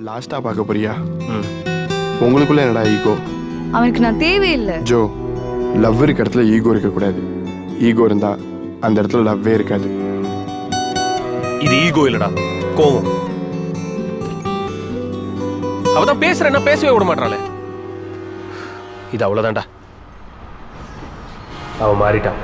லாஸ்டா பார்க்க போறியா? உங்களுக்குள்ள என்னடா ஈகோ? அவனுக்கு நான் தேவையில்லை. ஜோ, லவ் இருக்க இடத்துல ஈகோ இருக்கக்கூடாது. ஈகோ இருந்தா அந்த இடத்துல லவ்வே இருக்காது. இது ஈகோ இல்லடா, கோவம். அவதான் பேசுறேன்னா பேசவே விட மாட்டாளே. இது அவ்வளவுதான்டா. அவ மாறிட்டா.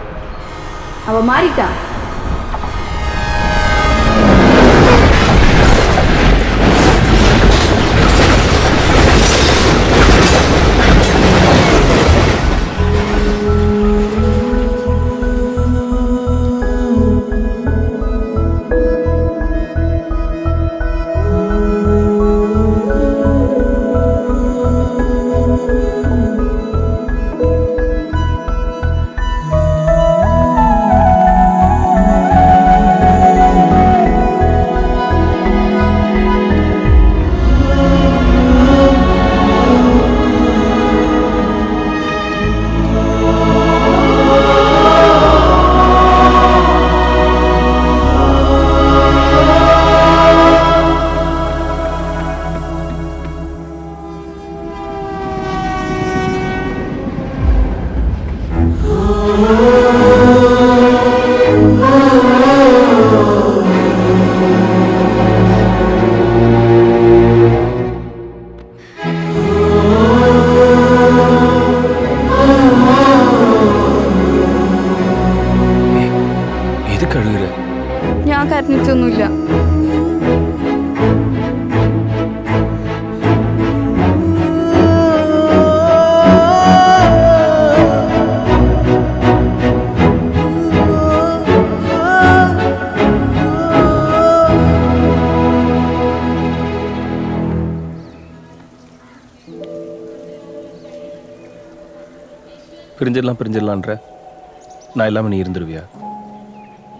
ഞാൻ കരഞ്ഞിട്ടൊന്നുമില്ല. பிரிஞ்சிடலான்ற நான் இல்லாம நீ இருந்துருவியா?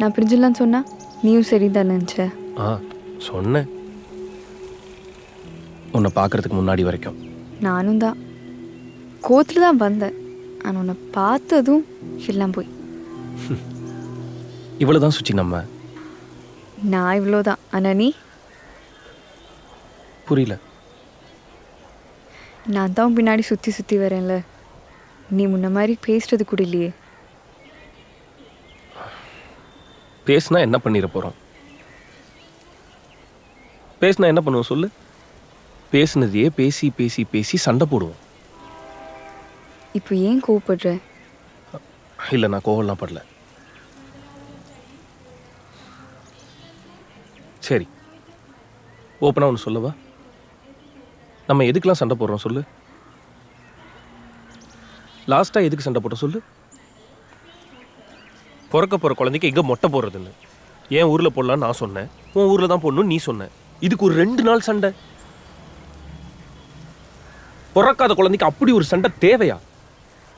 நான் பிரிஞ்சிடலான்னு சொன்னா நீயும் சரிதான் நினச்ச. சொன்னேன். உன்னை பார்க்கறதுக்கு முன்னாடி வரைக்கும் நானும் தான் கோத்தில் தான் வந்தேன். ஆனால் உன்னை பார்த்ததும் எல்லாம் போய். இவ்வளோதான் சுச்சி. நம்ம நான் இவ்வளோதான். ஆனால் நீ புரியல. நான் தான் பின்னாடி சுற்றி சுற்றி வரேன்ல. நீ முன்ன மாதிரி பேசுறது கூட இல்லையே. பேசுனா என்ன பண்ணிட போகிறோம்? பேசுனா என்ன பண்ணுவோம் சொல்லு? பேசுனதையே பேசி பேசி பேசி சண்டை போடுவோம். இப்போ ஏன் கோவப்படுற? இல்லை, நான் கோவம்லாம் படல. சரி, ஓப்பனாக ஒன்று சொல்லவா? நம்ம எதுக்கெல்லாம் சண்டை போடுறோம் சொல்லு? லாஸ்ட்டாக எதுக்கு சண்டை போட்டோம் சொல்லு? பிறக்க போகிற குழந்தைக்கு எங்கே மொட்டை போடுறதுன்னு என் ஊரில் போடலான்னு நான் சொன்னேன். உன் ஊரில் தான் போடணும்னு நீ சொன்ன. இதுக்கு ஒரு 2 நாள் சண்டை. பிறக்காத குழந்தைக்கு அப்படி ஒரு சண்டை தேவையா?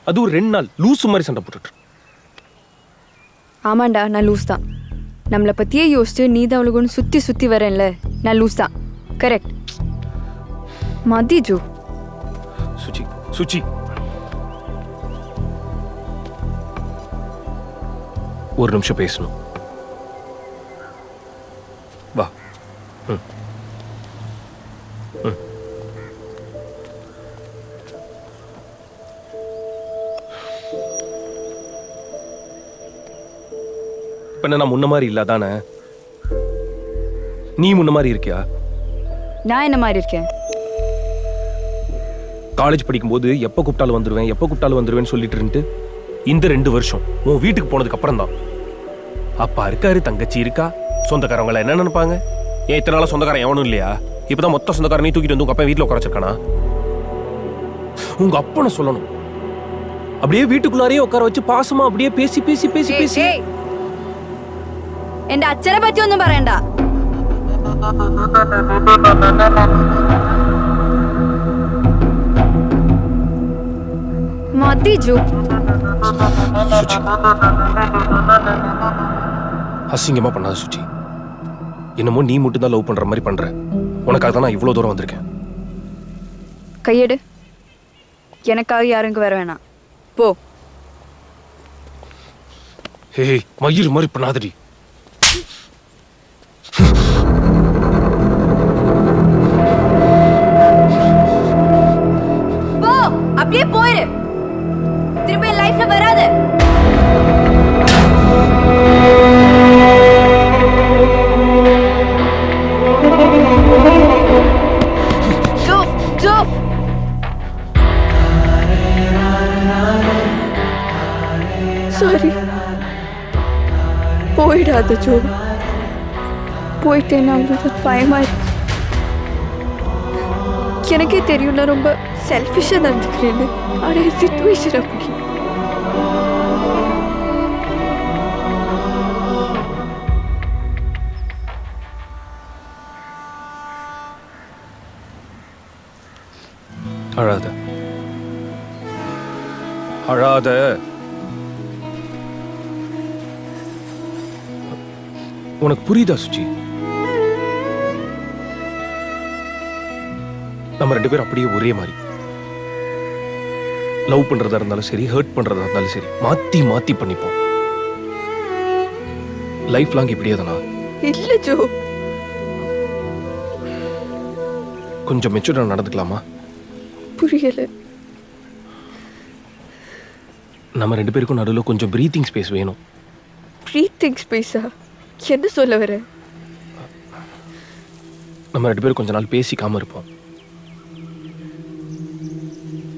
அது ஒரு 2 நாள் லூசு மாதிரி சண்டை போட்டுட்டு. ஆமாண்டா, நான் லூஸ் தான். நம்மளை பற்றியே யோசிச்சு நீ தான் அவளுக்கு சுற்றி சுற்றி வரேன்ல. நான் லூஸ் தான். கரெக்ட். மதி ஜோ. சுச்சி சுச்சி, ஒரு நிமிஷம் பேசணும். வா. இப்ப என்ன, நான் முன்ன மாதிரி இல்ல தானே? நீ முன்ன மாதிரி இருக்கியா? நான் என்ன மாதிரி இருக்கேன்? காலேஜ் படிக்கும்போது எப்போ கூப்பிட்டாலும் வந்துருவேன் சொல்லிட்டு இருந்துட்டு இந்த 2 வருஷம் உன் வீட்டுக்கு போனதுக்கு அப்புறம் தான் அப்பா இருக்காரு, தங்கச்சி இருக்கா, சொந்தக்காரவங்கள என்ன நினைப்பாங்க? ஏன் இத்தனை நாளா சொந்தக்காரன் எவனும் இல்லையா? இப்பதான் மொத்த சொந்தக்காரன் நீ தூக்கிட்டு வந்து உங்க அப்பா வீட்டில் உட்காரச்சிருக்கானா? உங்க அப்பனை சொல்லணும். அப்படியே வீட்டுக்குள்ளாரையே உட்கார வச்சு பாசமா அப்படியே பேசி பேசி பேசி பேசி. എന്റെ അച്ഛനെ പറ്റി ഒന്നും പറയണ്ട. മതി ജോ. அசிங்கமா பண்ணாத சுச்சி. என்னமோ நீ மட்டும் தான் லவ் பண்ற மாதிரி பண்ற. உனக்காக தான் நான் இவ்வளவு தூரம் வந்திருக்கேன். கையெடு. எனக்காக யாரும் வர வேணாம். போ. ஹே, மயிர் மாதிரி பண்ணாதடி. போயிடாத ஜோ. போயிட்டேன்னா அவ்வளோதான் பயமா இருக்கு. எனக்கே தெரியும் நான் ரொம்ப செல்ஃபிஷாக நடந்துக்கிறேன்னு. ஆனால் சிச்சுவேஷன் அப்படி. அழாத அழாத. உனக்கு புரியுதா சுச்சி? நம்ம 2 பேரும் அப்படியே ஒரே மாதிரி. லவ் பண்றதா இருந்தாலும் சரி, ஹர்ட் பண்றதா இருந்தாலும் சரி, மாத்தி மாத்தி பண்ணிப்போம். லைஃப் லாங் இப்படியே தானா? இல்லை ஜோ. கொஞ்சம் மெச்சூர்டா நடந்துக்கலாமா? புரியல. நம்ம 2 பேருக்கும் நடுவில் கொஞ்சம் பிரீத்திங் ஸ்பேஸ் வேணும். ப்ரீத்திங் ஸ்பேஸா? என்ன சொல்ல வர? நம்ம 2 பேரும் கொஞ்ச நாள் பேசிக்காம இருப்போம்.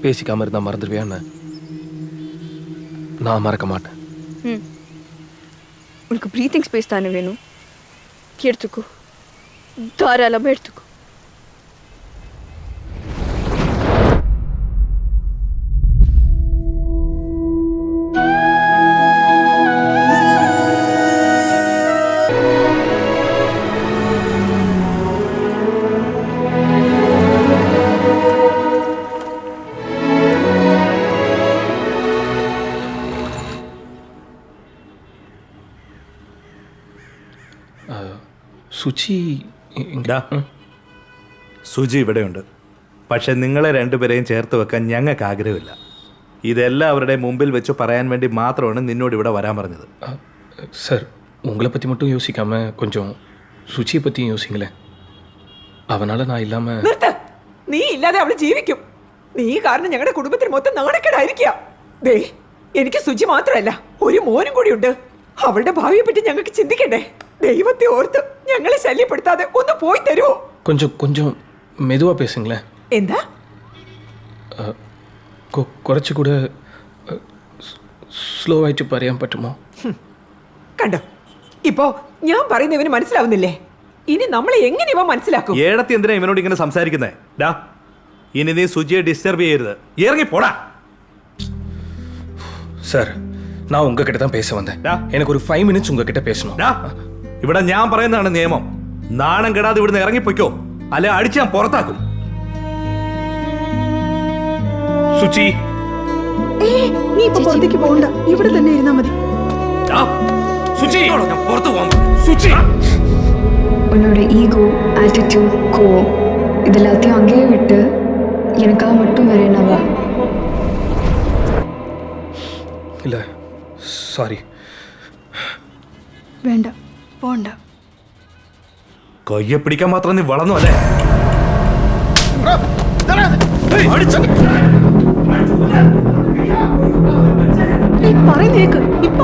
பேசிக்காம இருந்தா மறந்துடுவியா என்ன? நான் மறக்க மாட்டேன். உனக்கு ப்ரீத்திங் ஸ்பேஸ் தானே வேணும்? எடுத்துக்கோ, தாராளமாக எடுத்துக்கோ. സുചി സുചി ഇവിടെയുണ്ട്. പക്ഷെ നിങ്ങളെ 2 പേരെയും ചേർത്ത് വെക്കാൻ ഞങ്ങൾക്ക് ആഗ്രഹമില്ല. ഇതെല്ലാം അവരുടെ മുമ്പിൽ വെച്ച് പറയാൻ വേണ്ടി മാത്രമാണ് നിന്നോട് ഇവിടെ വരാൻ പറഞ്ഞത്. സർ, உங்களை பற்றி மட்டும் யோசிக்காம கொஞ்சம் சுச்சியை பற்றியும் யோசிங்களேன். அவனால் நான் இல்லாமல் നീ ഇല്ലാതെ അവള് ജീവിക്കും. നീ കാരണം ഞങ്ങളുടെ കുടുംബത്തിന് മൊത്തം നാണക്കേടായിരിക്കുക. ദേ, എനിക്ക് സുചി മാത്രമല്ല, ഒരു മോനും കൂടിയുണ്ട്. അവളുടെ ഭാവിയെ പറ്റി ഞങ്ങൾക്ക് ചിന്തിക്കണ്ടേ? ദൈവത്തെ ഓർത്ത് ഞങ്ങളെ ശല്യപ്പെടുത്താതെ ഒന്ന് പോയി തരുമോ? கொஞ்சம் கொஞ்சம் மெதுவாக பேசுங்களேன். എന്താ? കുറച്ച് കൂടെ സ്ലോ ആയിട്ട് പറയാൻ പറ്റുമോ? കണ്ടോ, ഇപ്പോ ഞാൻ പറയുന്നവന് മനസ്സിലാവുന്നില്ലേ? ഇനി നമ്മളെ എങ്ങനെ ഇവ മനസ്സിലാക്കും? ഏടത്തി എന്തിനാ ഇവനോട് ഇങ്ങനെ സംസാരിക്കുന്നേ? ഡാ, ഇനി നീ സുജിയെ ഡിസ്റ്റർബ് ചെയ്യരുത്. ഇറങ്ങി പോടാ. சார், நான் உங்ககிட்ட தான் பேச வந்தேன். எனக்கு ஒரு 5 மினிட்ஸ் உங்ககிட்ட பேசணும். ഇവിടെ ഞാൻ പറയുന്നതാണ് നിയമം. നാണം കെടാതെ ഇവിടുന്ന് ഇറങ്ങിപ്പോയ്ക്കോ, അല്ലെ അടിച്ച് ഞാൻ പുറത്താക്കും. സുചി, നീ ഇപ്പോ പുറത്തേക്ക് പോകണ്ട, ഇവിടെ തന്നെ ഇരുന്നാ മതി. സുചി, ഞാൻ പുറത്തു പോകാൻ. സുചി, உன்னோட ஈகோ, ஆட்டிடியூட், கோவம் இது எல்லாத்தையும் அங்கேயே விட்டு எனக்காக மட்டும் வேற என்னவா? இல்லை, சாரி. வேண்டாம், போண்டா. കയ്യെ പിടിക്കാൻ മാത്രം നീ വളർന്നു അല്ലേ?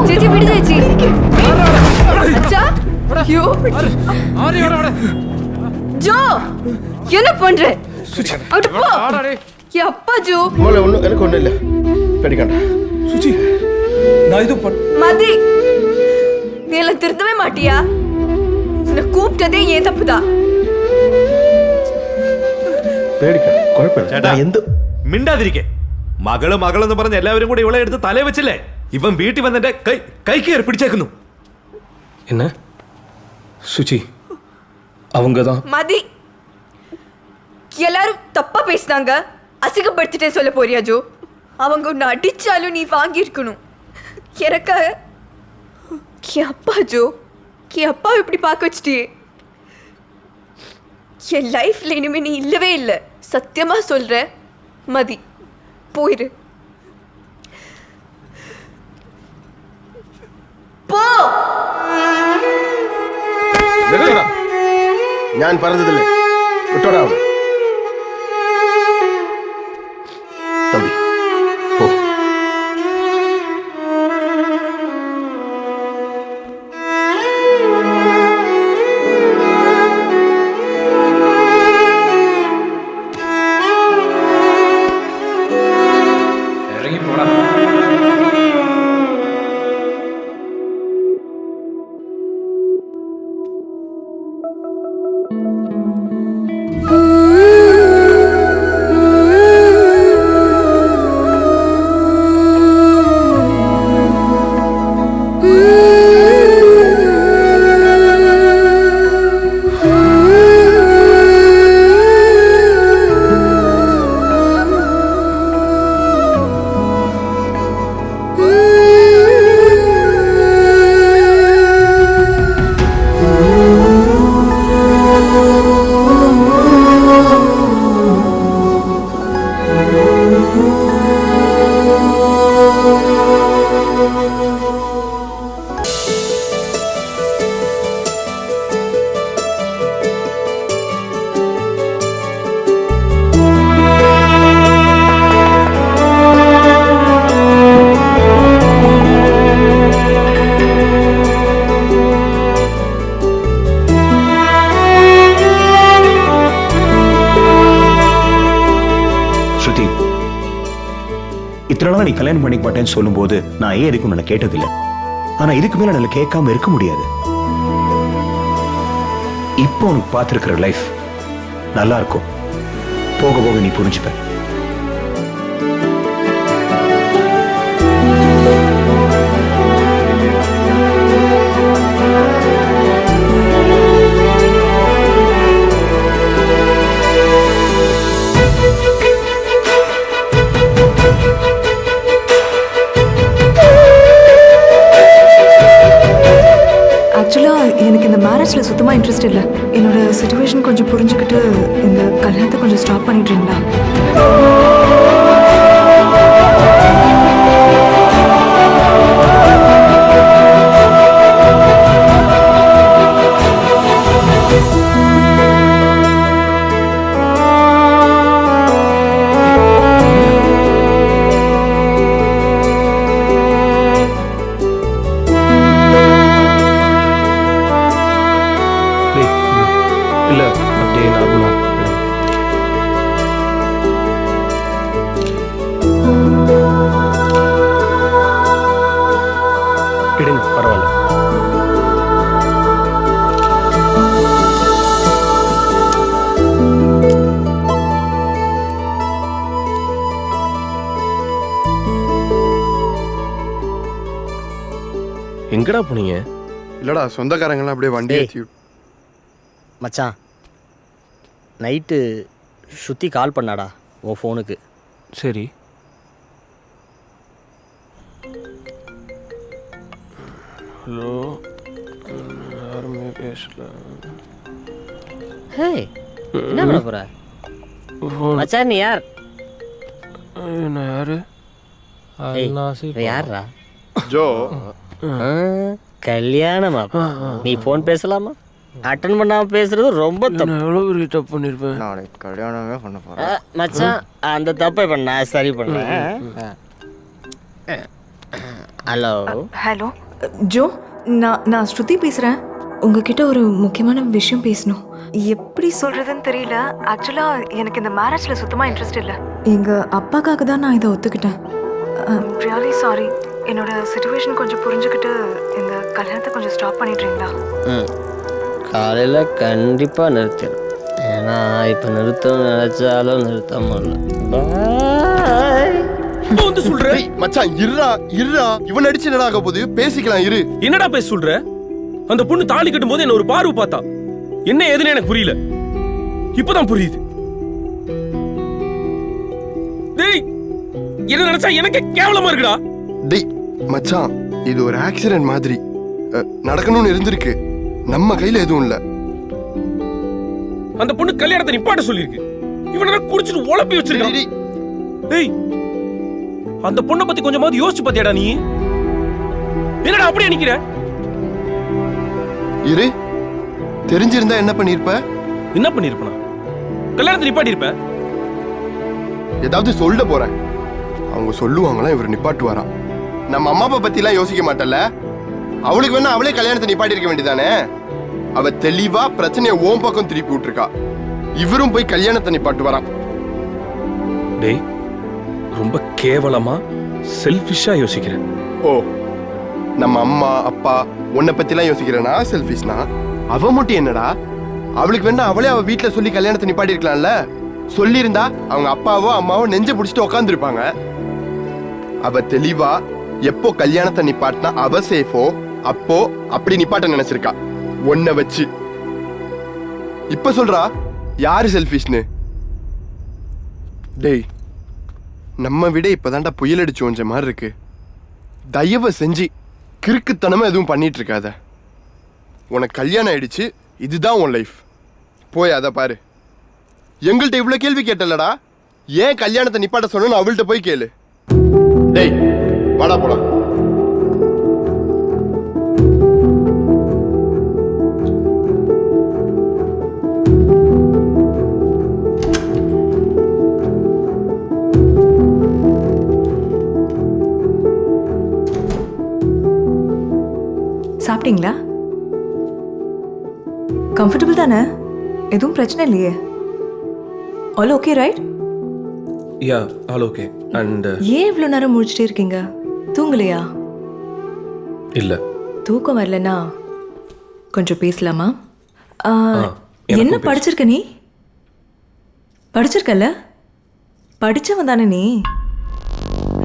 ചേച്ചി വിട് ചേച്ചി. அச்சா, ஐயோ. ஜோ, என்ன பண்ற? அவுட் போ. எப்பா ஜோ? മോളെ ഒന്നും എനിക്ക് ഒന്നുമില്ല, പേടിക്കണ്ട. சுச்சி, நான் இது மதி, நீ எல்லாம் திருந்தவே மாட்டியா? உன்னை கூப்பிட்டதே ஏன் தப்புதான். പേടിക്കണ്ട, കുഴപ്പമില്ല. ചേട്ടാ, എന്ത് മിണ്ടാതിരിക്കെ. മകള് മകളെന്ന് പറഞ്ഞ് എല്ലാവരും കൂടി ഇവളെ എടുത്ത് തലേ വെച്ചില്ലേ? ഇവൻ വീട്ടിൽ വന്നെന്റെ കൈ കയറി പിടിച്ചേക്കുന്നു. என்ன சுச்சி, அவங்க தான். மதி, எல்லாரும் தப்பா பேசினாங்க, அசிங்கப்படுத்திட்டே சொல்ல போறியா ஜோ? அவங்க உன்னை அடிச்சாலும் நீ வாங்கி இருக்கணும். எனக்காக என் அப்பா ஜோ, என் அப்பா இப்படி பார்க்க வச்சிட்டியே. என் லைஃப்ல இனிமே நீ இல்லவே இல்லை, சத்தியமா சொல்ற. மதி, போயிரு, போ. നിർത്തടാ. ഞാൻ പറഞ്ഞതില്ലേ, വിട്ടോടാ അവളെ. തമ്പി, പോ. இறங்கி போடா. ஸ்ருதி, இத்தனை நாள் நீ கல்யாணம் பண்ணிக்க மாட்டேன்னு சொல்லும்போது நான் ஏன் எதுக்கும் நான் கேட்டதில்லை. ஆனா இதுக்கு மேல என்னால கேட்காம இருக்க முடியாது. இப்போ உனக்கு பார்த்துருக்கிற லைஃப் நல்லா இருக்கும். போக போக நீ புரிஞ்சுப்ப. ஆக்சுவலாக எனக்கு இந்த மேரேஜில் சுத்தமாக இன்ட்ரெஸ்ட் இல்லை. என்னோட சுச்சுவேஷன் கொஞ்சம் புரிஞ்சுக்கிட்டு இந்த கல்யாணத்தை கொஞ்சம் ஸ்டாப் பண்ணிடுறீங்களா? இல்ல அப்படியே நார்மலா எடுங்க, பரவாயில்ல. எங்கடா போனீங்க? இல்லடா, சொந்தக்காரங்களாம் அப்படியே வண்டி ஏய். ஏற்றி மச்சான், நைட்டு ஸ்ருதி கால் பண்ணாடா உன் ஃபோனுக்கு. சரி. ஹலோ, யாருமே பேசல. ஹே, என்ன பண்ண போற மச்சான்? நீ யார்? நான் யாரு? ஏய், இவன் யார்ரா? ஜோ. கல்யாணமா? நீ ஃபோன் பேசலாமா? அட்டன் பண்ணாம பேசுறது ரொம்ப தப்பு. எவ்வளோ பெரிய தப்பு பண்ணியிருப்பேன். நாளைக்கு கல்யாணமே பண்ண போறேன். மச்சான், அந்த தப்பை இப்ப நான் சரி பண்றேன். ஹலோ ஹலோ ஜோ, நான் ஸ்ருதி பேசுகிறேன். உங்ககிட்ட ஒரு முக்கியமான விஷயம் பேசணும். எப்படி சொல்கிறதுன்னு தெரியல. ஆக்சுவலாக எனக்கு இந்த மேரேஜில் சுத்தமாக இன்ட்ரெஸ்ட் இல்லை. எங்கள் அப்பாக்காக தான் நான் இதை ஒத்துக்கிட்டேன். Really sorry. என்னோட சுச்சுவேஷன் கொஞ்சம் புரிஞ்சுக்கிட்டு இந்த கல்யாணத்தை கொஞ்சம் ஸ்டாப் பண்ணிடுறீங்களா? காலையில் கண்டிப்பாக நிறுத்திடும். ஏன்னா இப்போ நிறுத்தணும்னு நினச்சாலும் நிறுத்த முடியல. வந்து சொல்ற மச்சான், இருடா. இவன் அடிச்சு என்னடா ஆக போகுது? பேசிக்கலாம், இரு. என்னடா பேச சொல்ற? அந்த பொண்ணு தாலி கட்டும் போது என்ன ஒரு பார்வை பார்த்தா. என்ன ஏதுன்னு எனக்கு புரியல. இப்பதான் புரியுது. டேய், என்ன நினைச்சா எனக்கு கேவலமா இருக்குடா. டேய் மச்சான், இது ஒரு ஆக்சிடென்ட் மாதிரி நடக்கணும்னு இருந்திருக்கு. நம்ம கையில எதுவும் இல்ல. அந்த பொண்ணு கல்யாணத்தை நிப்பாட்ட சொல்லிருக்கு. இவனை குடிச்சிட்டு உழப்பி வச்சிருக்கான். டேய், அந்த பொண்ணை பத்தி கொஞ்சமாவது யோசிச்சு பாத்தியாடா நீ? என்னடா அப்படியே நிக்கிற? இரு, தெரிஞ்சிருந்தா என்ன பண்ணிருப்ப? என்ன பண்ணிருப்பனா? கல்யாணத்தை நிப்பாட்டி இருப்ப. ஏதாவது சொல்ல போறேன். அவங்க சொல்லுவாங்களா இவர் நிப்பாட்டுவாராம். நம்ம அம்மா அப்பா பத்தி எல்லாம் யோசிக்க மாட்டல. அவளுக்கு வேணா அவளே கல்யாணத்தை நிப்பாட்டி இருக்க வேண்டியதானே? அவ தெளிவா பிரச்சனையை ஓம் பக்கம் திருப்பி விட்டுருக்கா. இவரும் போய் கல்யாணத்தை நிப்பாட்டு வரான். டேய், ரொம்ப கேவலமா செல்ஃபிஷா யோசிக்கிறேன். ஓ, நம்ம அம்மா அப்பா உன்னை பத்தி எல்லாம் யோசிக்கிறேனா செல்ஃபிஷ்னா? அவ மட்டும் என்னடா? அவளுக்கு வேணா அவளே அவ வீட்டுல சொல்லி கல்யாணத்தை நிப்பாட்டி இருக்கலாம்ல. சொல்லியிருந்தா அவங்க அப்பாவோ அம்மாவோ நெஞ்ச பிடிச்சிட்டு உட்காந்துருப்பாங்க. அவ தெளிவா எப்போ கல்யாணத்தை நிப்பாட்டினா அவ சேஃபோ அப்போ அப்படி நிப்பாட்ட நினைச்சிருக்கா ஒன்ன வச்சு. இப்ப சொல்றா யாரு செல்ஃபிஷ்னு? டேய், நம்ம விட இப்பதான்டா புயல் அடிச்சு ஒஞ்ச மாதிரி இருக்கு. தயவு செஞ்சு கிறுக்குத்தனமா எதுவும் பண்ணிட்டு இருக்காத. உனக்கு கல்யாணம் ஆயிடுச்சு, இதுதான் உன் லைஃப். போய் அதை பாரு. எங்கள்கிட்ட இவ்வளவு கேள்வி கேட்டலடா. ஏன் கல்யாணத்தை நிப்பாட்ட சொன்னு அவள்கிட்ட போய் கேளு. டேய் வாடா போலாம். சாப்பிட்டீங்களா? கம்ஃபர்டபுள் தானே? எதுவும் பிரச்சனை இல்லையே? All okay right? Yeah all okay and ஏன் இவ்வளோ நேரம் முழிச்சிட்டே இருக்கீங்க? தூங்கலையா? இல்லை தூக்கம் வரலனா கொஞ்சம் பேசலாமா? எனக்கும் என்ன பேசு. படிச்சிருக்க நீ? படிச்சிருக்கல? படிச்சவன் தானே நீ?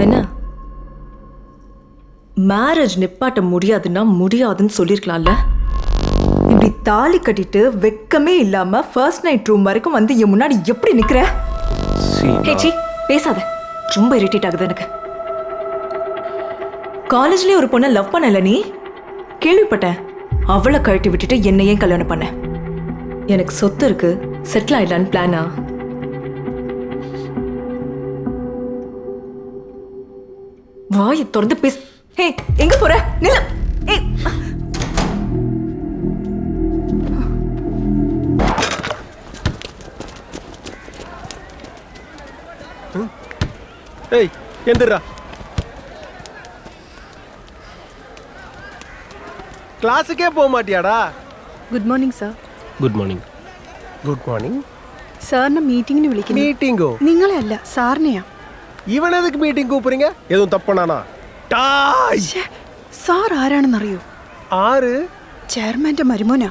என்ன மேரேஜ் நிப்பாட்ட முடியாதுன்னா முடியாதுன்னு சொல்லிருக்கலாம்ல? இப்படி தாலி கட்டிட்டு வெக்கமே இல்லாம ஃபர்ஸ்ட் நைட் ரூம் வரைக்கும் வந்து என் முன்னாடி எப்படி நிக்கிற? கேச்சி பேசாத, ரொம்ப இரிட்டேட் ஆகுது எனக்கு. காலேஜ்லயே ஒரு பொண்ணை லவ் பண்ணல நீ? கேள்விப்பட்டேன். அவளை கழட்டி விட்டுட்டு என்னை ஏன் கல்யாணம் பண்ண? எனக்கு சொத்து இருக்கு, செட்டில் ஆயிடலான்னு பிளானா? வாயை திறந்து பேச. ஹே, எங்க போற? நில்ல. ஏய், ஏய் எந்திரா. கிளாஸுக்கே போக மாட்டியாடா? Good morning sir. Good morning. Good morning. സാറിനെ മീറ്റിംഗിന് വിളിക്കുന്നു. மீட்டிங்கோ? നിങ്ങളെ അല്ല സാറിനെയാ. இவன் எதுக்கு மீட்டிங் கூப்பிடுறீங்க? எதுவும் தப்புனானா? டாய் ശ്ശേ, സാർ ആരാണെന്നറിയോ? ஆறு ചെയർമാന്റെ മരുമോനാ.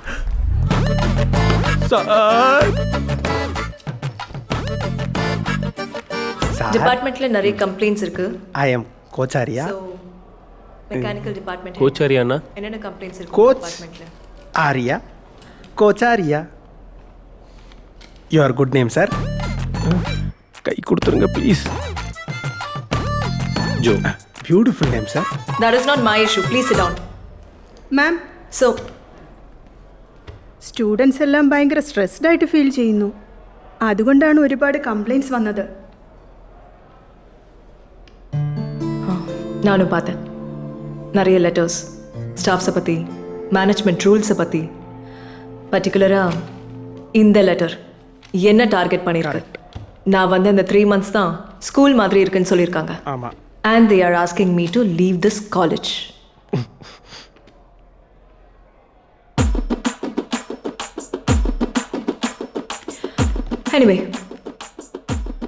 சார். டிபார்ட்மெண்ட்ல நிறைய கம்ப்ளைண்ட்ஸ் இருக்கு. I am Kochariya. So, mechanical department கோச்சாரியாண்ணா? என்னென்ன கம்ப்ளைண்ட்ஸ் இருக்கு கோச் டிபார்ட்மெண்ட்ல? Arya Kochariya. Your good name sir. கை கொடுத்துருங்க ப்ளீஸ். ஜோ. Beautiful name sir. That is not my issue. Please sit down. Ma'am, So, students എല്ലാം ഭയങ്കര സ്ട്രെസ്ഡ് ആയിട്ട് ഫീൽ ചെയ്യുന്നു. അതുകൊണ്ടാണ് ഒരുപാട് കംപ്ലൈൻറ്റ്സ് വന്നത്. நானும் பார்த்தேன் நிறைய லெட்டர்ஸ், ஸ்டாஃப்ஸை பற்றி, மேனேஜ்மெண்ட் ரூல்ஸை பற்றி. பர்டிகுலராக இந்த லெட்டர் என்ன டார்கெட் பண்ணியிருக்கு? நான் வந்து இந்த 3 months தான் ஸ்கூல் மாதிரி இருக்குன்னு சொல்லியிருக்காங்க. ஆமாம். And they are asking me to leave this college. Anyway,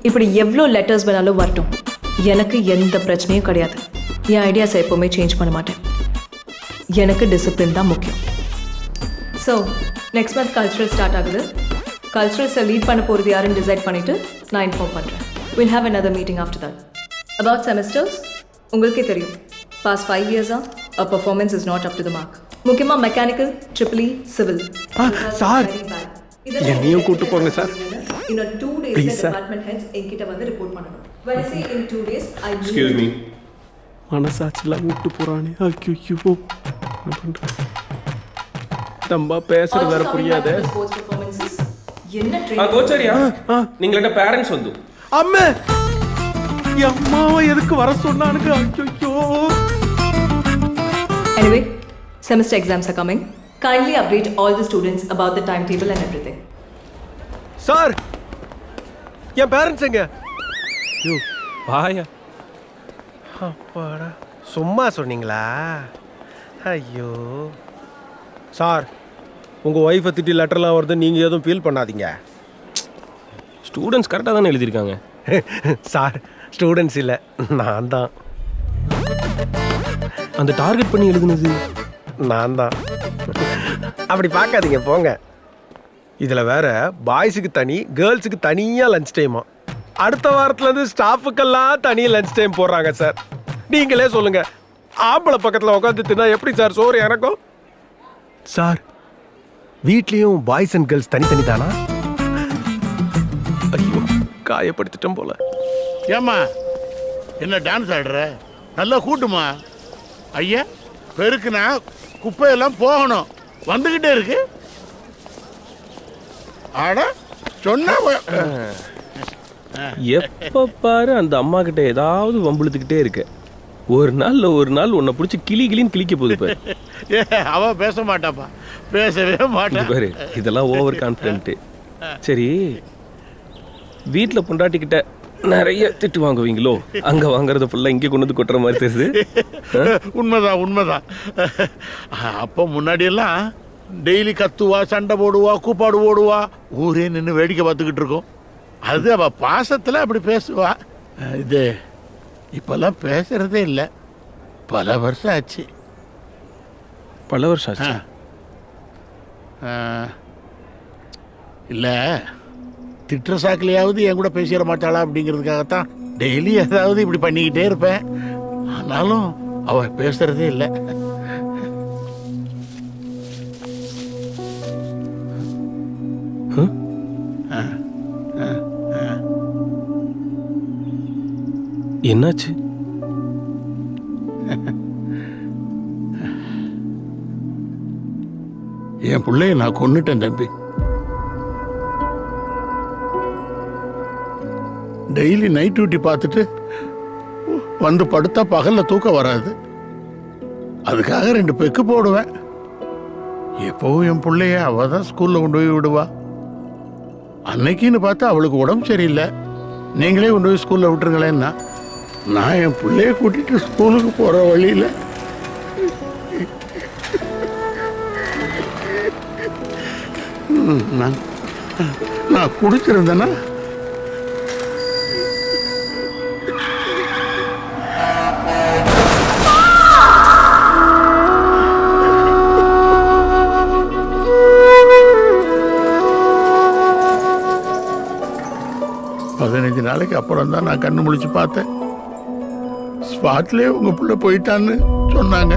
இப்படி எவ்வளோ லெட்டர்ஸ் வேணாலும் வரட்டும், எனக்கு எந்த பிரச்சனையும் கிடையாது. என் ஐடியாஸை எப்போவுமே சேஞ்ச் பண்ண மாட்டேன். எனக்கு டிசிப்ளின் தான் முக்கியம். So next month cultural start ஆகுது. கல்ச்சுரல்ஸை லீட் பண்ண போகிறது யாருன்னு டிசைட் பண்ணிவிட்டு நான் இன்ஃபார்ம் பண்ணுறேன். We'll have another meeting after that. About semesters உங்களுக்கே தெரியும், பாஸ்ட் 5 years-ஆ performance is not up to the mark. முக்கியமாக மெக்கானிக்கல், ட்ரிபிள் சிவில். சார் என்னையும் கூட்டு போங்க சார். இன்னும் 2 days Please, sir. Department heads என்கிட்ட வந்து ரிப்போர்ட் பண்ணணும். When I say in 2 days, I mean excuse me. மனசாட்சிலாம் விட்டு போறானே. ஐயோ நம்ம பேசுறது வேற புரியாதே. sports performances. என்ன ஆ ட்ரெயின் கோச்சாரியா? நீங்களோட பேரண்ட்ஸ் வந்து அம்மே என் அம்மாவை எதுக்கு வர சொன்னானுங்க? ஐயோ. Anyway, semester exams are coming. Kindly update all the students about the timetable and everything. Sir, N parents எங்க? வாயா. அப்பாடா, சும்மா சொன்னீங்களா? ஐயோ சார், உங்கள் ஒய்ஃபை திட்டி லெட்டர்லாம் வருது, நீங்கள் எதுவும் ஃபீல் பண்ணாதீங்க. ஸ்டூடெண்ட்ஸ் கரெக்டாக தானே எழுதியிருக்காங்க. சார், ஸ்டூடெண்ட்ஸ் இல்லை, நான் தான். அந்த டார்கெட் பண்ணி எழுதுனது நான் தான். அப்படி பார்க்காதீங்க போங்க. இதில் வேற பாய்ஸுக்கு தனி, கேர்ள்ஸுக்கு தனியாக லஞ்ச் டைமா. அடுத்த வாரத்துலேருந்து ஸ்டாஃபுக்கெல்லாம் தனி லஞ்ச் டைம் போடுறாங்க சார். நீங்களே சொல்லுங்க, ஆம்பளை பக்கத்தில் உட்காந்து தின்னா எப்படி சார் சோறு இறக்கும்? சார், வீட்லேயும் பாய்ஸ் அண்ட் கேர்ள்ஸ் தனித்தனி தானா? ஐயோ, காயப்படுத்திட்டோம் போல. ஏம்மா என்ன டான்ஸ் ஆடுற? நல்லா கூட்டுமா. ஐயா பெருக்குனா குப்பையெல்லாம் போகணும், வந்துக்கிட்டே இருக்கு. ஆட சொன்னா எப்போ பாரு அந்த அம்மா கிட்ட ஏதாவது வம்புழுத்துக்கிட்டே இருக்க. ஒரு நாள் உன்னை பிடிச்சி கிளின்னு கிளிக்க போகுது பாரு. அவ பேச மாட்டாப்பா, பேசவே மாட்டா பாரு. இதெல்லாம் ஓவர் கான்ஃபிடென்ட்டு. சரி, வீட்டில் பொண்டாட்டிக்கிட்ட நிறைய திட்டு வாங்குவீங்களோ? அங்கே வாங்குறத ஃபுல்லாக இங்கே கொண்டு வந்து கொட்டுற மாதிரி தெரியுது. உண்மைதான் உண்மைதான். அப்போ முன்னாடியெல்லாம் டெய்லி கத்துவா, சண்டை போடுவா, கூப்பாடு ஓடுவா, ஊரே நின்று வேடிக்கை பார்த்துக்கிட்டு இருக்கோம். அது அவ பாசத்தில் அப்படி பேசுவா. இது இப்போல்லாம் பேசுகிறதே இல்லை, பல வருஷம் ஆச்சு. பல வருஷம் ஆச்சு. இல்லை, திட்டுற சாக்கிலையாவது என் கூட பேசிட மாட்டாளா அப்படிங்கிறதுக்காகத்தான் டெய்லி ஏதாவது இப்படி பண்ணிக்கிட்டே இருப்பேன். ஆனாலும் அவள் பேசுகிறதே இல்லை. என்னாச்சு? என் பிள்ளைய நான் கொன்னுட்டேன் தம்பி. டெய்லி நைட் டியூட்டி பார்த்துட்டு வந்து படுத்தா பகலில் தூக்கம் வராது. அதுக்காக 2 பெக்கு போடுவேன். எப்போவும் என் பிள்ளைய அவள் தான் ஸ்கூலில் கொண்டு போய் விடுவா. அன்னைக்குன்னு பார்த்தா அவளுக்கு உடம்பு சரியில்லை, நீங்களே கொண்டு போய் ஸ்கூலில் விட்டுருங்களேன்னா நான் என் பிள்ளைய கூட்டிகிட்டு ஸ்கூலுக்கு போகிற வழியில் நான் குடிச்சிருந்தேன்னா பதினஞ்சு நாளைக்கு அப்புறம் தான் நான் கண்ணு முழிச்சு பார்த்தேன். ஸ்பாட்லேயே உங்க பிள்ளை போயிட்டான்னு சொன்னாங்க.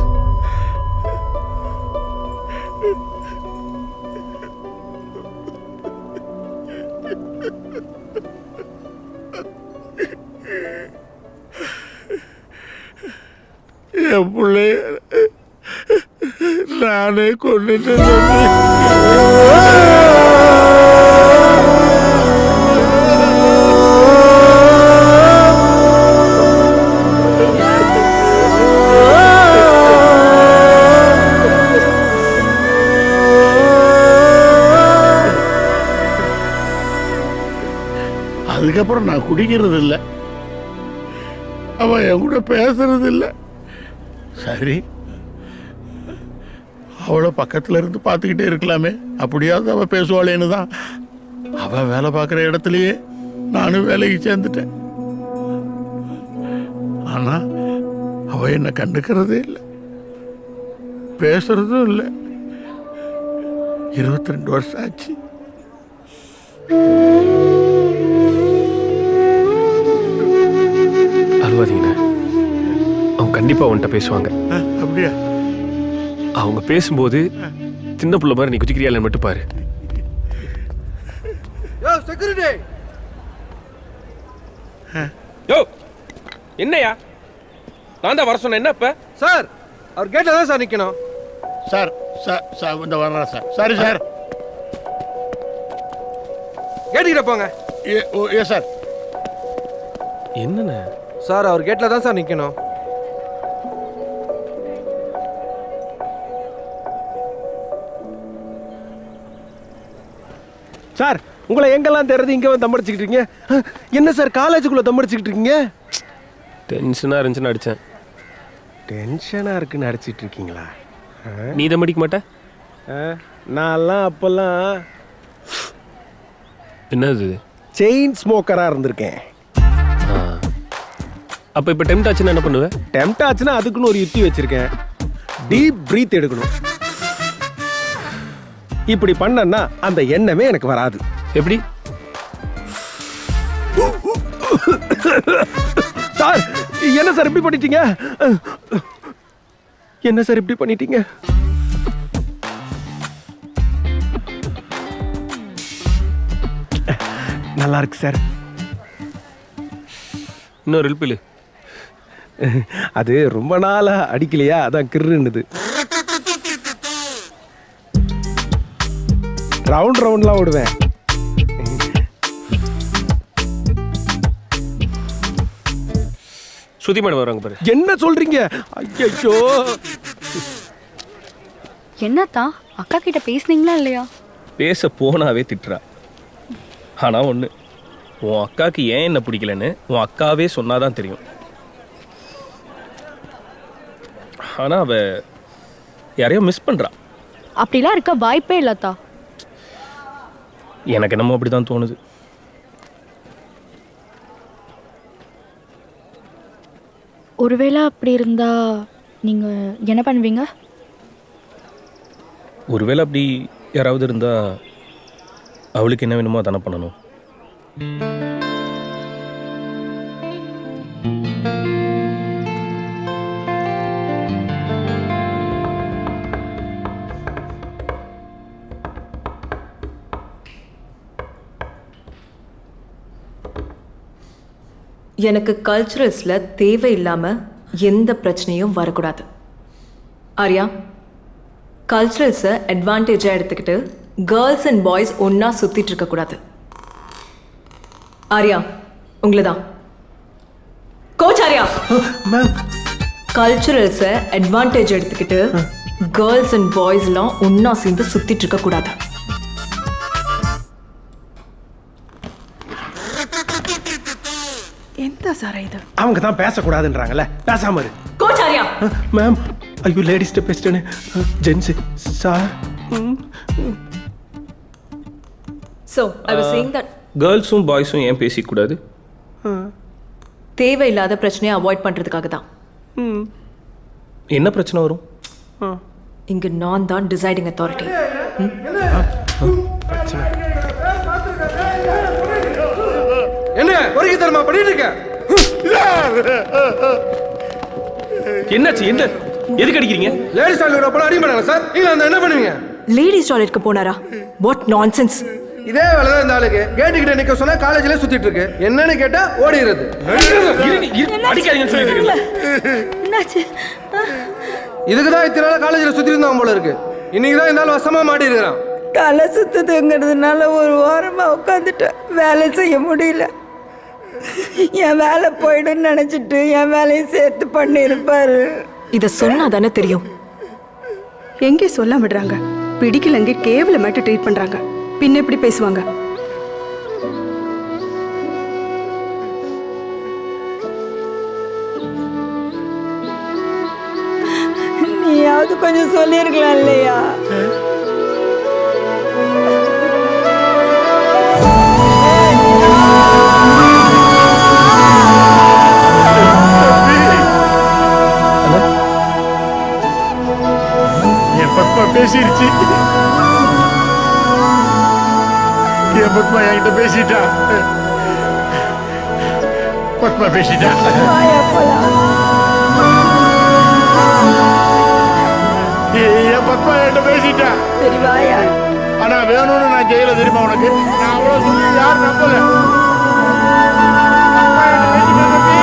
என் பிள்ளைய நானே கொண்டுட்டேன். அதுக்கப்புறம் நான் குடிக்கிறது இல்லை, அவன் என் கூட பேசுறது இல்லை. சரி, அவளை பக்கத்தில் இருந்து பார்த்துக்கிட்டே இருக்கலாமே, அப்படியாவது அவள் பேசுவாளேன்னு தான் அவள் வேலை பார்க்குற இடத்துலையே நானும் வேலைக்கு சேர்ந்துட்டேன். ஆனால் அவள் என்னை கண்டுக்கிறதே இல்லை, பேசுறதும் இல்லை. 22 வருஷம் ஆச்சு. அழுவாதீங்கண்ணா, அவங்க கண்டிப்பா உன்கிட்ட பேசுவாங்க. அப்படியா? அவங்க பேசும்போது சின்ன புள்ள மாதிரி நீ குதிக்கிறியால மட்டும் பாரு. யோ, என்னையா நான் தான் வர சொன்னேன். என்ன இப்ப? சார், அவர் கேட்ல தான் சார் நிக்கணும். சார் சார் சார் இந்த வரேன் சார். Sorry sir. கேட்டுக்கிட்ட போங்க. ஏ சார். என்னண்ணே? சார், அவர் கேட்ல தான் சார் நிக்கணும். சார், உங்களை எங்கெல்லாம் தேடுறது, இங்கே வந்து தம்படிச்சுக்கிட்டு இருக்கீங்க. என்ன சார், காலேஜுக்குள்ளே தம்படிச்சுக்கிட்டு இருக்கீங்க? டென்ஷனாக இருந்துச்சுன்னு அடித்தேன். டென்ஷனாக இருக்குன்னு அடிச்சிட்டு இருக்கீங்களா? நீ தான் படிக்க மாட்டேன். நான்லாம் அப்போல்லாம் என்னது செயின் ஸ்மோக்கராக இருந்திருக்கேன். அப்போ இப்போ டெம்ட் ஆச்சுன்னா என்ன பண்ணுவேன்? டெம்ட் ஆச்சுன்னா அதுக்குன்னு ஒரு யுக்தி வச்சிருக்கேன். டீப் பிரீத் எடுக்கணும். இப்படி பண்ணனா அந்த எண்ணமே எனக்கு வராது. எப்படி? சார், என்ன சார் இப்படி பண்ணிட்டீங்க? என்ன சார் இப்படி பண்ணிட்டீங்க? நல்லா இருக்கு சார். இன்னொரு ஹெல்ப்பில் அது ரொம்ப நாளா அடிக்கலையா, அதான் கிருன்னுது. ரவுண்ட் ரவுண்ட்லாம் ஓடுவேன். ஸ்ருதி மேடம் வராங்க பாரு. என்ன சொல்றீங்க? ஐயோ, என்னத்தா அக்கா கிட்ட பேசுனீங்களா இல்லையா? பேச போனாவே திட்டுறா. ஆனால் ஒன்று, உன் அக்காவுக்கு ஏன் என்ன பிடிக்கலன்னு உன் அக்காவே சொன்னாதான் தெரியும். ஆனால் அவ யாரையோ மிஸ் பண்ணுறா. அப்படிலாம் இருக்க வாய்ப்பே இல்லத்தா. எனக்கு என்னமோ அப்படி தான் தோணுது. ஒருவேளை அப்படி இருந்தா நீங்கள் என்ன பண்ணுவீங்க? ஒருவேளை அப்படி யாராவது இருந்தா அவளுக்கு என்ன வேணுமோ அதானே பண்ணணும். எனக்கு கல்ச்சுரல்ஸில் தேவையில்லாமல் எந்த பிரச்சனையும் வரக்கூடாது. ஆர்யா, கல்ச்சுரல்ஸை அட்வான்டேஜாக எடுத்துக்கிட்டு கேர்ள்ஸ் அண்ட் பாய்ஸ் ஒன்றா சுற்றிட்டு இருக்கக்கூடாது. ஆர்யா, உங்களை தான் கோச். ஆர்யா, கல்ச்சுரல்ஸை அட்வான்டேஜ் எடுத்துக்கிட்டு கேர்ள்ஸ் அண்ட் பாய்ஸ்லாம் ஒன்றா சேர்ந்து சுற்றிட்டு இருக்கக்கூடாது. எந்த சார் இது? அவங்க தான் பேசக்கூடாதுன்றாங்கல்ல, பேசாம இரு. கோச் ஆர்யா, மேம் ஐயோ லேடிஸ்ட்ட பேசிட்டேன்னு. Gents sir. So I was saying that கேர்ள்ஸும் பாய்ஸும் ஏன் பேசிக்கூடாது? தேவையில்லாத பிரச்சனையை அவாய்ட் பண்ணுறதுக்காக தான். என்ன பிரச்சனை வரும்? இங்கே நான் தான் டிசைடிங் அத்தாரிட்டி. என்ன பொறுக்கி தரமா பண்ணிட்டு இருக்க? என்னாச்சு? என்ன எதுக்கு அடிக்கிறீங்க? லேடிஸ் டாய்லெட் அப்பலாம் அடி பண்ணாங்க சார். நீங்க அந்த என்ன பண்ணுவீங்க? லேடிஸ் டாய்லெட்க்கு போனாரா? What nonsense. இதே வேலை தான் இந்த ஆளுக்கு. கேட்டுக்கிட்ட நிக்க சொன்னா காலேஜ்ல சுத்திட்டு இருக்கு. என்னன்னு கேட்டா ஓடிடுறது. அடிக்காதீங்கன்னு சொல்லிட்டு இருக்கீங்களா? என்னாச்சு? இதுக்கு தான் இத்தனை நாள் காலேஜ்ல சுத்தி இருந்தான் போல இருக்கு. இன்னைக்கு தான் இந்த ஆள் வசமா மாட்டி இருக்கிறான். தலை சுத்துதுங்கிறதுனால ஒரு வாரமாக உட்காந்துட்டேன். வேலை செய்ய முடியல. என் வேலை போயிடும்னு நினச்சிட்டு என் வேலையும் சேர்த்து பண்ணியிருப்பாரு. இதை சொன்னா தானே தெரியும். எங்கே சொல்ல விடுறாங்க? பிடிக்கலங்க கேவலமாட்டு ட்ரீட் பண்றாங்க. பின்ன எப்படி பேசுவாங்க? நீயாவது கொஞ்சம் சொல்லியிருக்கலாம் இல்லையா? என் பத்மா பேசிருச்சு. என் பத்மா என்கிட்ட பேசிட்டா. பத்மா பேசிட்டா. வாயா போலாம். என் பத்மா என்கிட்ட பேசிட்டா. சரி வாயா. ஆனா வேணும்னு நான் ஜெயில தெரியுமா உனக்கு? நான் அவ்வளவு சொல்லி யாரும் நம்பல. பத்மா என்கிட்ட பேசிட்டா தம்பி.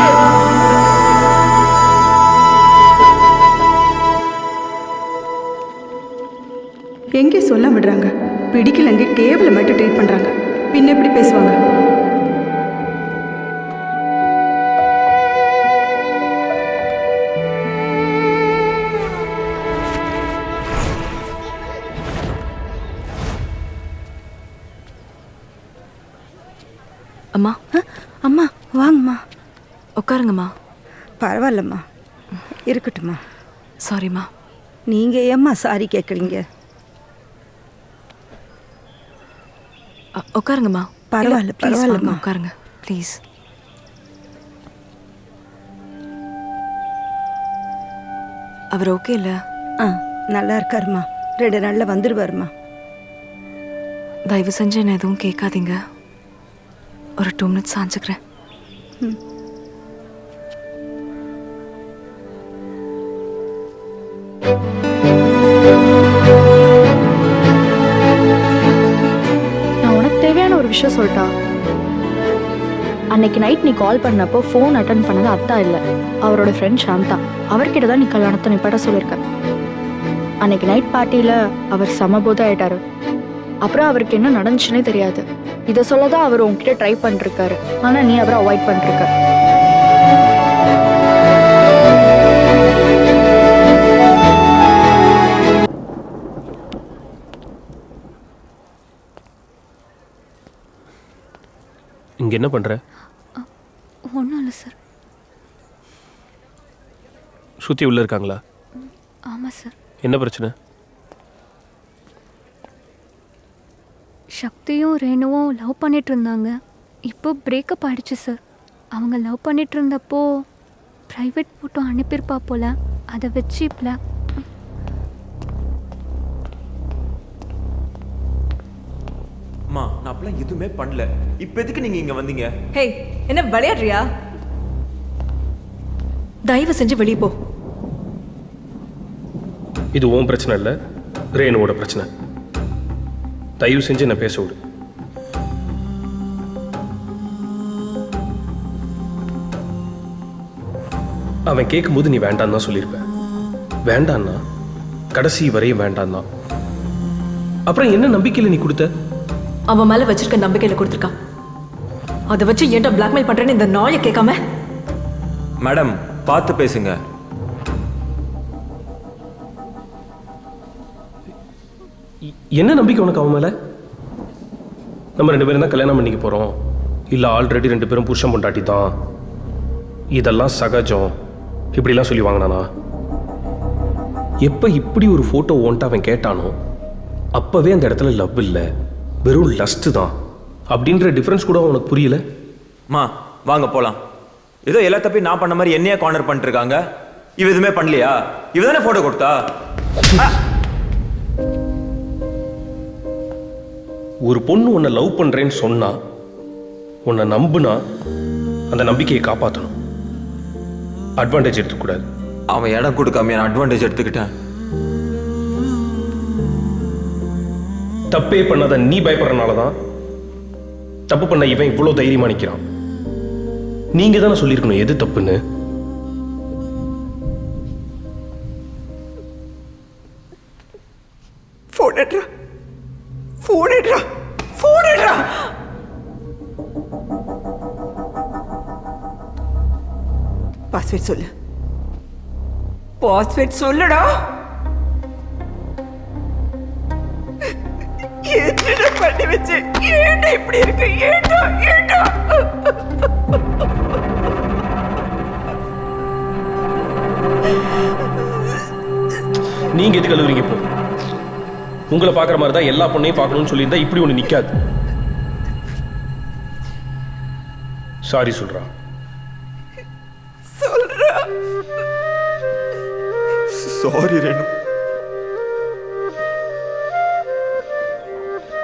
எங்கே சொல்ல விடுறாங்க? பிடிக்கலங்க கேவலமாட்டு ட்ரீட் பண்றாங்க. பின்ன எப்படி பேசுவாங்க? அம்மா, அம்மா வாங்கம்மா. உட்காருங்கம்மா. பரவாயில்லம்மா, இருக்கட்டும்மா. சாரிம்மா. நீங்கள் ஏம்மா சாரி கேட்குறீங்க? உட்காருங்கம்மா. பரவாயில்ல, Please வாங்க, பரவாயில்லம்மா. உட்காருங்க ப்ளீஸ். அவர் ஓகே இல்லை? ஆ நல்லா இருக்காருமா. 2 நாளில் வந்துடுவாருமா. தயவு செஞ்சு என்ன எதுவும் கேட்காதீங்க. ஒரு 2 minutes சாஞ்சுக்கிறேன். நான் உனக்கு தேவையான ஒரு விஷயம் சொல்லிட்டா. அன்னைக்கு நைட் நீ கால் பண்ணப்போ ஃபோன் அட்டன் பண்ணது அத்தா இல்லை, அவரோட ஃப்ரெண்ட் சாந்தா. அவர்கிட்ட தான் நீ கல்யாணத்தை நிப்பாட்ட சொல்லியிருக்க. அன்னைக்கு நைட் பார்ட்டியில் அவர் சமபோதம் ஆயிட்டாரு. அப்புறம் அவருக்கு என்ன நடந்துச்சுன்னே தெரியாது. இதை சொல்ல தான் அவர் உன்கிட்ட ட்ரை பண்ணிருக்காரு. ஆனால் நீ அவரை அவாய்ட் பண்ணிருக்க. இங்க என்ன பண்ற? ஒன்றும் இல்லை சார். ஸ்ருதி உள்ள இருக்காங்களா? ஆமாம் சார். என்ன பிரச்சனை? சக்தியும் ரேணுவும் லவ் பண்ணிட்டு இருந்தாங்க. இப்போ பிரேக்கப் ஆயிடுச்சு சார். அவங்க லவ் பண்ணிட்டு இருந்தப்போ ப்ரைவேட் ஃபோட்டோ அனுப்பியிருப்பா போல, அதை வச்சு அம்மா நான் அப்பலாம் எதுவுமே பண்ணல. இப்போ எதுக்கு நீங்க இங்க வந்தீங்க? ஹே, என்ன விளையாடுறியா? தயவு செஞ்சு வெளியே போ. இது உன் பிரச்சனை இல்லை, ரேணுவோட பிரச்சனை. தயவு செஞ்சு என்ன பேச விடு. அவன் கேட்கும்போது நீ வேண்டான்னு தான் சொல்லியிருப்ப. வேண்டான்னா கடைசி வரையும் வேண்டான் தான். அப்புறம் என்ன நம்பிக்கையில் நீ கொடுத்த? அவன் மேல வச்சிருக்க நம்பிக்கையில கொடுத்துருக்கான். அதை வச்சு ஏன்டா பிளாக்மெயில் பண்றேன்னு இந்த நாயை கேட்காம? மேடம் பார்த்து பேசுங்க. என்ன நம்பிக்கை உனக்கு அவன் மேல? நம்ம 2 பேரும் தான் கல்யாணம் பண்ணிக்க போறோம், இல்ல ஆல்ரெடி 2 பேரும் புருஷன் பொண்டாட்டி தான், இதெல்லாம் சகஜம், இப்படிலாம் சொல்லி வாங்கினானா? எப்ப இப்படி ஒரு போட்டோ ஓன்ட்டு அவன் கேட்டானோ அப்பவே அந்த இடத்துல லவ் இல்லை, வெறும் லஸ்ட் தான் அப்படின்ற டிஃபரன்ஸ் கூட உனக்கு புரியல? மா வாங்க போலாம். ஏதோ எல்லா தப்பையும் நான் பண்ண மாதிரி என்னையே கார்னர் பண்ணிட்டு இருக்காங்க. இவ எதுவுமே பண்ணலையா? இவ தானே போட்டோ கொடுத்தா? ஒரு பொண்ணு உன்னை லவ் பண்றேன்னு சொன்னா, உன்னை நம்புனா அந்த நம்பிக்கையை காப்பாற்றணும், அட்வான்டேஜ் எடுத்துக்கூடாது. அவன் இடம் கொடுக்காம நான் அட்வான்டேஜ் எடுத்துக்கிட்டேன். தப்பே பண்ணாத நீ பயப்படுறனால தான் தப்பு பண்ண இவன் இவ்வளோ தைரியமா நிற்கிறான். நீங்க தானே சொல்லியிருக்கணும் எது தப்புன்னு. பாஸ்வேர்ட் சொல்லு. பாஸ்வேர்ட் சொல்லுடா. என்ன பண்ணி வச்சு ஏன்டா இப்படி இருக்கு? ஏன்டா ஏன்டா? நீங்க எதுக்கு கழுவுறீங்க? இப்போ உங்களை பார்க்குற மாதிரி தான் எல்லா பொண்ணையும் பார்க்கணும்னு சொல்லியிருந்தா இப்படி ஒன்று நிற்காது. சாரி சொல்றா. சாரி ரேணு.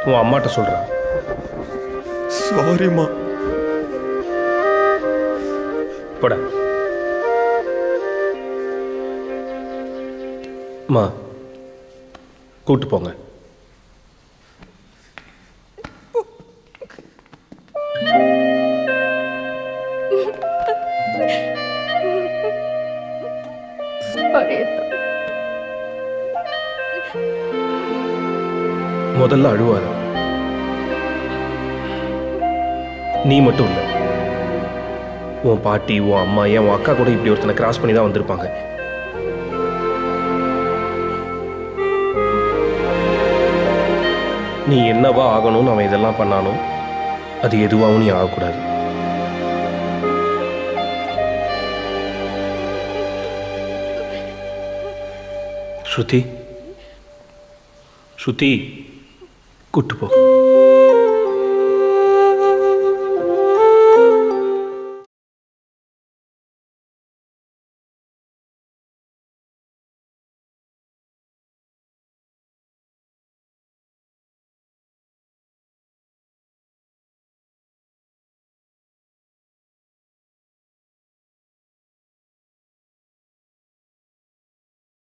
உன் அம்மாட்ட சொல்றா. சாரிம்மா. போட. அம்மா கூட்டு போங்க. முதல்ல அழுவாத. நீ மட்டும் இல்லை, உன் பாட்டி, உன் அம்மா, ஏன் உன் அக்கா கூட இப்படி ஒருத்தனை கிராஸ் பண்ணி தான் வந்திருப்பாங்க. நீ என்னவா ஆகணும்னு அவன் இதெல்லாம் பண்ணானோ அது எதுவாகவும் நீ ஆகக்கூடாது. ஸ்ருதி, ஸ்ருதி கூட்டு போ.